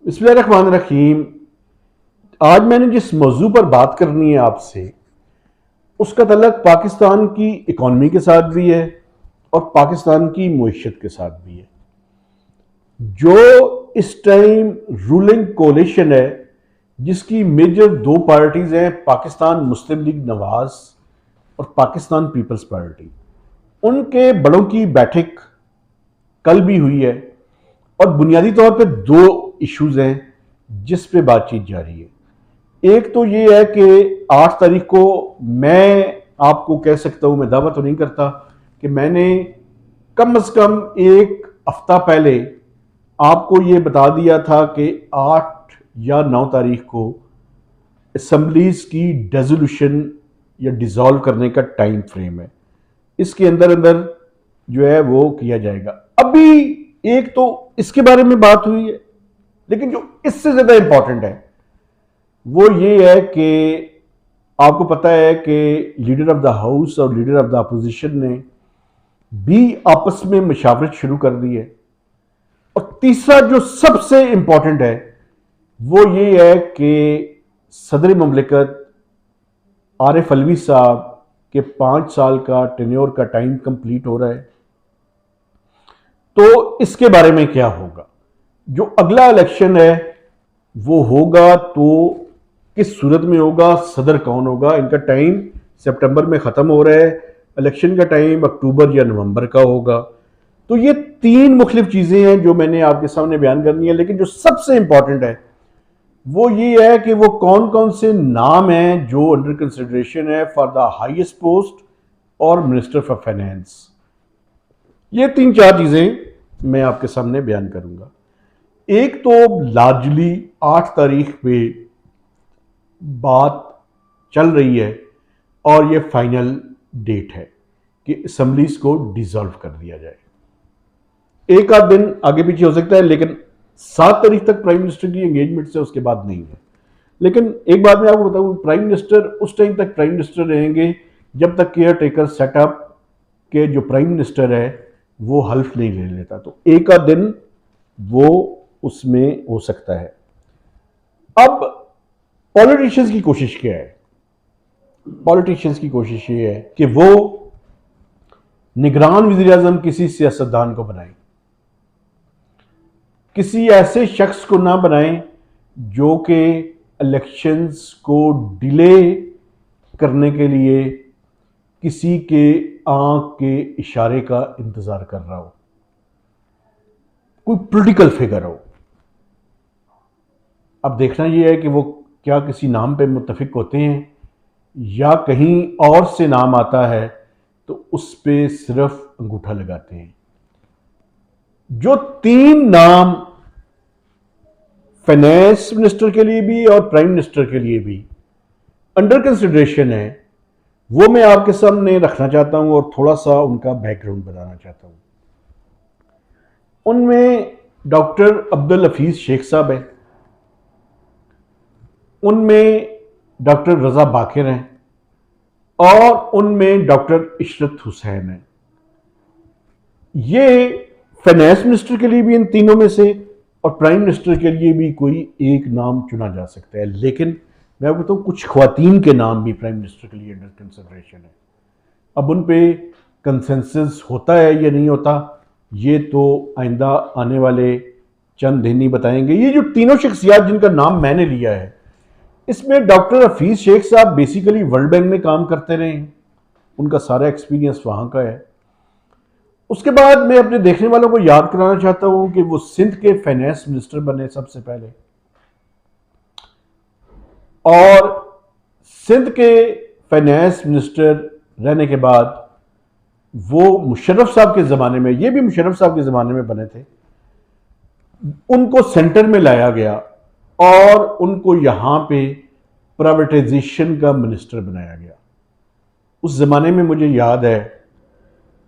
बिस्मिल्लाहिर्रहमानिर्रहीम। आज मैंने जिस मौजू पर बात करनी है आपसे, उसका तल्लक पाकिस्तान की इकॉनमी के साथ भी है और पाकिस्तान की मईशत के साथ भी है। जो इस टाइम रूलिंग कोलिशन है, जिसकी मेजर दो पार्टीज हैं, पाकिस्तान मुस्लिम लीग नवाज और पाकिस्तान पीपल्स पार्टी, उनके बड़ों की बैठक कल भी हुई है और बुनियादी तौर पे दो इश्यूज हैं जिस पे बातचीत जारी है। एक तो ये है कि 8 तारीख को मैं आपको कह सकता हूं, मैं दावा तो नहीं करता कि मैंने कम से कम एक हफ्ता पहले आपको ये बता दिया था कि 8 या 9 तारीख को असम्बलीज की डेजोल्यूशन या डिसॉल्व करने का टाइम फ्रेम है। इसके अंदर अंदर जो है वो किया जाएगा। अभी एक तो इसके बारे में बात हुई है, लेकिन जो इससे ज्यादा इंपॉर्टेंट है वो ये है कि आपको पता है कि लीडर ऑफ द हाउस और लीडर ऑफ द अपोजिशन ने भी आपस में मशावरत शुरू कर दी है। और तीसरा जो सबसे इंपॉर्टेंट है वो ये है कि सदर ममलिकत आरिफ अलवी साहब के 5 साल का टेन्योर का टाइम कंप्लीट हो रहा है। तो इसके बारे में क्या होगा, जो अगला इलेक्शन है वो होगा तो किस सूरत में होगा, सदर कौन होगा, इनका टाइम सितंबर में खत्म हो रहा है, इलेक्शन का टाइम अक्टूबर या नवंबर का होगा। तो ये 3 मुख्तलिफ चीजें हैं जो मैंने आपके सामने बयान करनी है, लेकिन जो सबसे इंपॉर्टेंट है वो ये है कि वो कौन कौन से नाम हैं जो अंडर कंसिडरेशन है फॉर द हाईएस्ट पोस्ट और मिनिस्टर फॉर फाइनेंस। ये 3-4 चीजें मैं आपके सामने बयान करूंगा। एक तो लार्जली 8 तारीख पे बात चल रही है और ये फाइनल डेट है कि असेंबलीज को डिसॉल्व कर दिया जाए। एक आध दिन आगे पीछे हो सकता है, लेकिन 7 तारीख तक प्राइम मिनिस्टर की एंगेजमेंट से उसके बाद नहीं है। लेकिन एक बात मैं आपको बताऊं, प्राइम मिनिस्टर उस टाइम तक प्राइम मिनिस्टर रहेंगे जब तक केयर टेकर सेटअप के जो प्राइम मिनिस्टर है वो हल्फ नहीं ले लेता। तो एक आध दिन वो उसमें हो सकता है। अब पॉलिटिशियंस की कोशिश क्या है? पॉलिटिशियंस की कोशिश ये है कि वो निगरान वज़ीर आज़म किसी सियासतदान को बनाएं, किसी ऐसे शख्स को ना बनाएं जो कि इलेक्शंस को डिले करने के लिए किसी के आंख के इशारे का इंतजार कर रहा हो, कोई पॉलिटिकल फिगर हो। अब देखना यह है कि वो क्या किसी नाम पे मुत्तफिक होते हैं या कहीं और से नाम आता है तो उस पे सिर्फ अंगूठा लगाते हैं। जो 3 नाम फाइनेंस मिनिस्टर के लिए भी और प्राइम मिनिस्टर के लिए भी अंडर कंसिडरेशन है, वो मैं आपके सामने रखना चाहता हूं और थोड़ा सा उनका बैकग्राउंड बताना चाहता हूं। उनमें डॉक्टर अब्दुल हफीज शेख साहब है, उनमें डॉक्टर रजा बाकिर हैं और उनमें डॉक्टर इशरत हुसैन है। ये फाइनेंस मिनिस्टर के लिए भी इन तीनों में से और प्राइम मिनिस्टर के लिए भी कोई एक नाम चुना जा सकता है। लेकिन मैं आपको बताऊं, कुछ ख्वातीन के नाम भी प्राइम मिनिस्टर के लिए अंडर कंसिडरेशन है। अब उन पे कंसेंसस होता है या नहीं होता, ये तो आइंदा आने वाले चंद दिन ही बताएंगे। ये जो तीनों शख्सियात जिनका नाम मैंने लिया है, इसमें डॉक्टर हफीज शेख साहब बेसिकली वर्ल्ड बैंक में काम करते रहे हैं, उनका सारा एक्सपीरियंस वहां का है। उसके बाद मैं अपने देखने वालों को याद कराना चाहता हूं कि वो सिंध के फाइनेंस मिनिस्टर बने सबसे पहले, और सिंध के फाइनेंस मिनिस्टर रहने के बाद वो मुशर्रफ साहब के ज़माने में, ये भी मुशर्रफ साहब के ज़माने में बने थे, उनको सेंटर में लाया गया और उनको यहां पे प्राइवेटाइजेशन का मिनिस्टर बनाया गया। उस ज़माने में मुझे याद है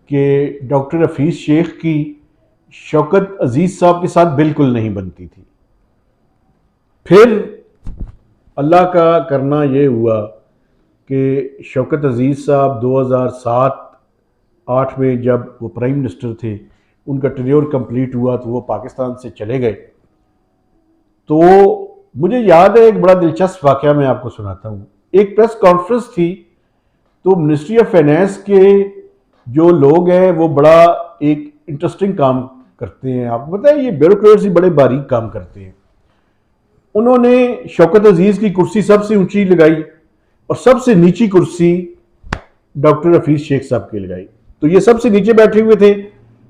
कि डॉक्टर हफीज शेख की शौकत अजीज साहब के साथ बिल्कुल नहीं बनती थी। फिर अल्लाह का करना यह हुआ कि शौकत अजीज साहब 2007-8 में जब वो प्राइम मिनिस्टर थे, उनका टेन्योर कंप्लीट हुआ तो वो पाकिस्तान से चले गए। तो मुझे याद है एक बड़ा दिलचस्प वाकया मैं आपको सुनाता हूँ। एक प्रेस कॉन्फ्रेंस थी, तो मिनिस्ट्री ऑफ फाइनेंस के जो लोग हैं वो बड़ा एक इंटरेस्टिंग काम करते हैं। आपको पता है ये ब्यूरोक्रेट्स बड़े बारीक काम करते हैं। उन्होंने शौकत अजीज की कुर्सी सबसे ऊंची लगाई और सबसे नीची कुर्सी डॉक्टर हफीज शेख साहब की लगाई। तो ये सबसे नीचे बैठे हुए थे,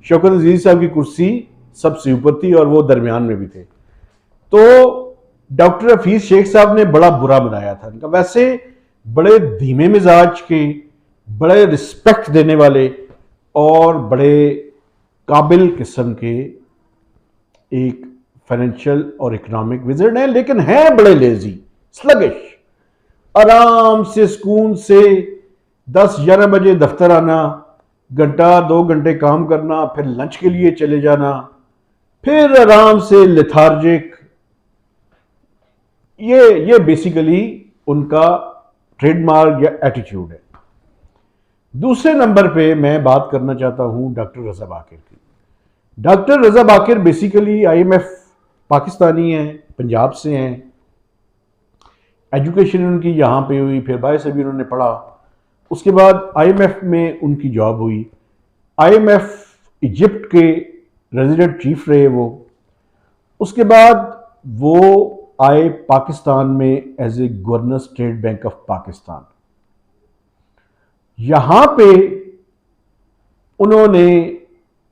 शौकत अजीज साहब की कुर्सी सबसे ऊपर थी और वो दरमियान में भी थे। तो डॉक्टर हफीज शेख साहब ने बड़ा बुरा बनाया था इनका। वैसे बड़े धीमे मिजाज के, बड़े रिस्पेक्ट देने वाले और बड़े काबिल किस्म के एक फाइनेंशियल और इकोनॉमिक विजिट है, लेकिन है बड़े लेजी, स्लगिश। आराम से सुकून से 10-11 बजे दफ्तर आना, घंटा 2 घंटे काम करना, फिर लंच के लिए चले जाना, फिर आराम से लेथार्जिक। ये बेसिकली उनका ट्रेडमार्क या एटीट्यूड है। दूसरे नंबर पे मैं बात करना चाहता हूं डॉक्टर रजा बाकिर की। डॉक्टर रजा बाकिर बेसिकली आईएमएफ पाकिस्तानी हैं, पंजाब से हैं। एजुकेशन उनकी यहाँ पे हुई, फिर बाहर से भी उन्होंने पढ़ा। उसके बाद आईएमएफ में उनकी जॉब हुई। आईएमएफ इजिप्ट के रेजिडेंट चीफ रहे वो। उसके बाद वो आए पाकिस्तान में as a governor State Bank of Pakistan. यहां पे उन्होंने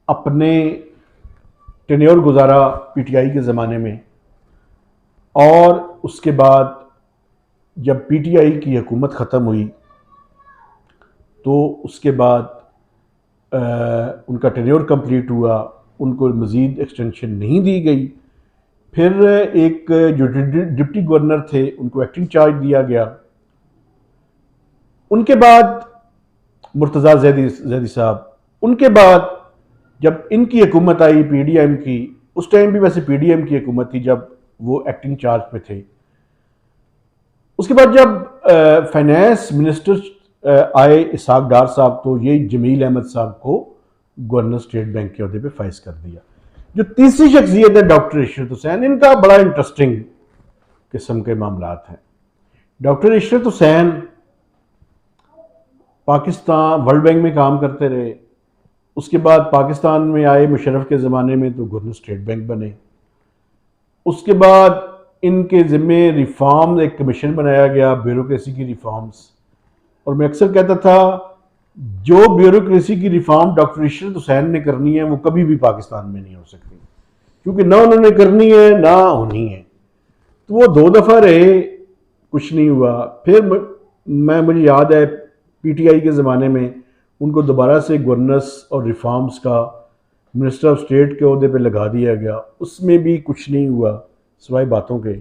अपने टेन्योर गुजारा पीटीआई के ज़माने में, और उसके बाद जब पीटीआई की हुकूमत ख़त्म हुई तो उसके बाद उनका टेन्योर कंप्लीट हुआ, उनको मज़ीद एक्सटेंशन नहीं दी गई। फिर एक जो डिप्टी गवर्नर थे उनको एक्टिंग चार्ज दिया गया। उनके बाद मुर्तज़ा जैदी साहब। उनके बाद जब इनकी हुकूमत आई पीडीएम की, उस टाइम भी वैसे पीडीएम की हुकूमत थी जब वो एक्टिंग चार्ज पे थे। उसके बाद जब फाइनेंस मिनिस्टर आए इसहाक डार साहब, तो ये जमील अहमद साहब को गवर्नर स्टेट बैंक के अहदे पे फाइज कर दिया। जो तीसरी शख्सियत है डॉक्टर इशरत हुसैन, इनका बड़ा इंटरेस्टिंग किस्म के मामलात हैं। Doctor Ishrat Hussain Pakistan world bank में काम करते रहे। उसके बाद पाकिस्तान में आए मुशर्रफ के ज़माने में, तो गवर्नर स्टेट बैंक बने। उसके बाद इनके ज़िम्मे रिफॉर्म एक कमीशन बनाया गया, ब्यूरोक्रेसी की रिफॉर्म्स। और मैं अक्सर कहता था जो ब्यूरोक्रेसी की रिफॉर्म डॉक्टर इशरत हुसैन ने करनी है वो कभी भी पाकिस्तान में नहीं हो सकती, क्योंकि ना उन्होंने करनी है ना होनी है। तो वो 2 दफ़ा रहे, कुछ नहीं हुआ। फिर मुझे याद है पीटीआई के ज़माने में उनको दोबारा से गवर्नर्स और रिफॉर्म्स का मिनिस्टर ऑफ स्टेट के ओहदे पे लगा दिया गया। उसमें भी कुछ नहीं हुआ सिवाय बातों के।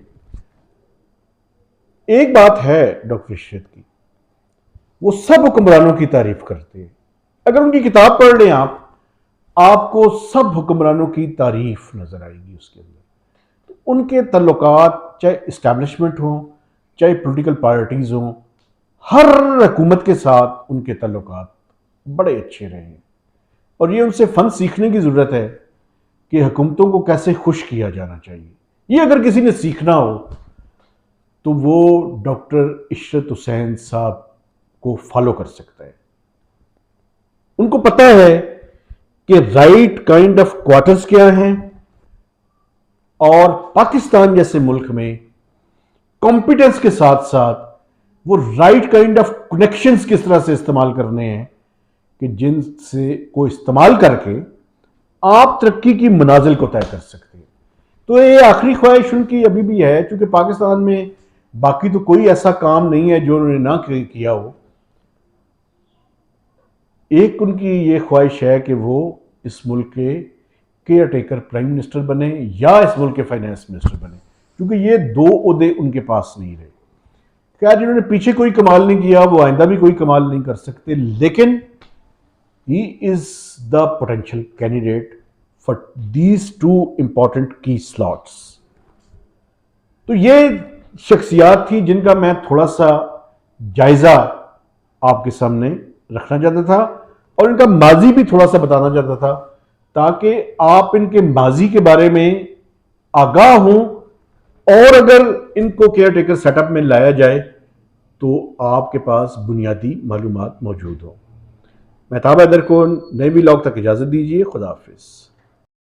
एक बात है डॉक्टर इशरत की, वो सब हुक्मरानों की तारीफ करते हैं। अगर उनकी किताब पढ़ लें आप, आपको सब हुक्मरानों की तारीफ नजर आएगी उसके अंदर। तो उनके तल्लुकात चाहे इस्टेब्लिशमेंट हो चाहे पॉलिटिकल पार्टीज हों, हर हुकूमत के साथ उनके तल्लुकात बड़े अच्छे रहे हैं। और ये उनसे फन सीखने की ज़रूरत है कि हुकूमतों को कैसे खुश किया जाना चाहिए। ये अगर किसी ने सीखना हो तो वो डॉक्टर इशरत हुसैन साहब को फॉलो कर सकता है। उनको पता है कि राइट काइंड ऑफ क्वार्टर्स क्या हैं, और पाकिस्तान जैसे मुल्क में कॉम्पिटेंस के साथ साथ वो राइट काइंड ऑफ कनेक्शंस किस तरह से इस्तेमाल करने हैं कि जिनसे को इस्तेमाल करके आप तरक्की की मनाजिल को तय कर सकते हैं। तो ये आखिरी ख्वाहिश उनकी अभी भी है, क्योंकि पाकिस्तान में बाकी तो कोई ऐसा काम नहीं है जो उन्होंने ना किया हो। एक उनकी ये ख्वाहिश है कि वो इस मुल्क के केयर टेकर प्राइम मिनिस्टर बने या इस मुल्क के फाइनेंस मिनिस्टर बने, क्योंकि ये 2 ओहदे उनके पास नहीं रहे। क्या जिन्होंने पीछे कोई कमाल नहीं किया वो आइंदा भी कोई कमाल नहीं कर सकते, लेकिन he is the potential candidate for these 2 important की स्लॉट्स। तो ये शख्सियात थी जिनका मैं थोड़ा सा जायजा आपके सामने रखना चाहता था, और इनका माजी भी थोड़ा सा बताना चाहता था, ताकि आप इनके माजी के बारे में आगाह हों और अगर इनको केयर टेकर सेटअप में लाया जाए तो आपके पास बुनियादी मालूमात मौजूद हो। महताब हैदर को नए व्लॉग तक इजाज़त दीजिए। खुदा हाफिज़।